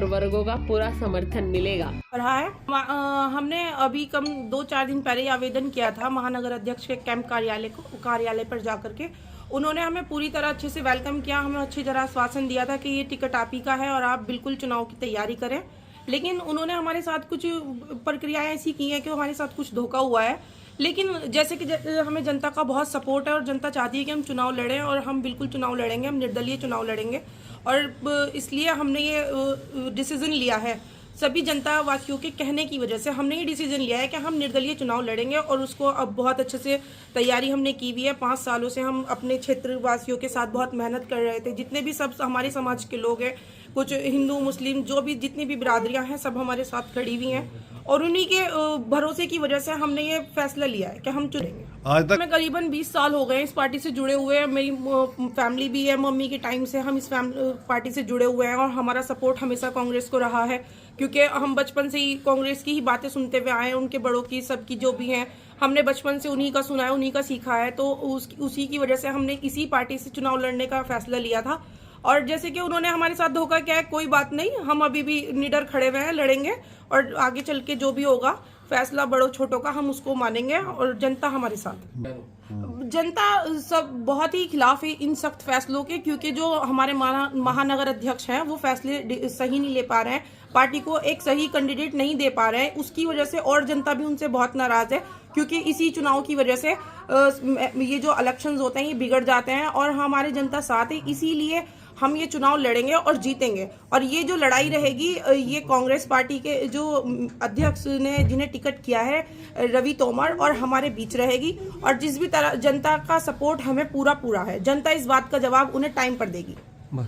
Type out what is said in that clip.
वर्गों का पूरा समर्थन मिलेगा। रहा है। हमने अभी कम 2-4 दिन पहले आवेदन किया था महानगर अध्यक्ष के कैंप कार्यालय पर जाकर के। उन्होंने हमें पूरी तरह अच्छे से वेलकम किया, हमें अच्छी तरह आश्वासन दिया था कि ये टिकट आप ही का है और आप बिल्कुल चुनाव की तैयारी करें। लेकिन उन्होंने हमारे साथ कुछ प्रक्रियाएं ऐसी की हैं कि हमारे साथ कुछ धोखा हुआ है। लेकिन जैसे कि हमें जनता का बहुत सपोर्ट है और जनता चाहती है कि हम चुनाव लड़ें, और हम बिल्कुल चुनाव लड़ेंगे, हम निर्दलीय चुनाव लड़ेंगे। और इसलिए हमने ये डिसीजन लिया है, सभी जनता वासियों के कहने की वजह से हमने ये डिसीजन लिया है कि हम निर्दलीय चुनाव लड़ेंगे। और उसको अब बहुत अच्छे से तैयारी हमने की हुई है। 5 सालों से हम अपने क्षेत्र वासियों के साथ बहुत मेहनत कर रहे थे। जितने भी सब हमारे समाज के लोग हैं, कुछ हिंदू मुस्लिम जो भी जितनी भी बिरादरियां हैं, सब हमारे साथ खड़ी हुई हैं। और उन्हीं के भरोसे की वजह से हमने ये फैसला लिया है कि हम चुनेंगे। आज तक मैं करीबन 20 साल हो गए इस पार्टी से जुड़े हुए हैं। मेरी फैमिली भी है, मम्मी के टाइम से हम इस पार्टी से जुड़े हुए हैं। और हमारा सपोर्ट हमेशा कांग्रेस को रहा है, क्योंकि हम बचपन से ही कांग्रेस की ही बातें सुनते हुए आए हैं। उनके बड़ों की, सबकी जो भी हैं, हमने बचपन से उन्हीं का सुना है, उन्हीं का सीखा है। तो उसी की वजह से हमने इसी पार्टी से चुनाव लड़ने का फैसला लिया था। और जैसे कि उन्होंने हमारे साथ धोखा किया है, कोई बात नहीं, हम अभी भी निडर खड़े हुए हैं, लड़ेंगे। और आगे चल के जो भी होगा फैसला बड़ों छोटों का, हम उसको मानेंगे। और जनता हमारे साथ है। जनता सब बहुत ही खिलाफ है इन सख्त फैसलों के, क्योंकि जो हमारे महानगर अध्यक्ष हैं वो फैसले सही नहीं ले पा रहे हैं, पार्टी को एक सही कैंडिडेट नहीं दे पा रहे हैं। उसकी वजह से और जनता भी उनसे बहुत नाराज है, क्योंकि इसी चुनाव की वजह से ये जो इलेक्शंस होते हैं ये बिगड़ जाते हैं। और हमारे जनता साथ है, इसीलिए हम ये चुनाव लड़ेंगे और जीतेंगे। और ये जो लड़ाई रहेगी, ये कांग्रेस पार्टी के जो अध्यक्ष ने जिन्हें टिकट किया है, रवि तोमर, और हमारे बीच रहेगी। और जिस भी तरह जनता का सपोर्ट हमें पूरा है, जनता इस बात का जवाब उन्हें टाइम पर देगी। बस।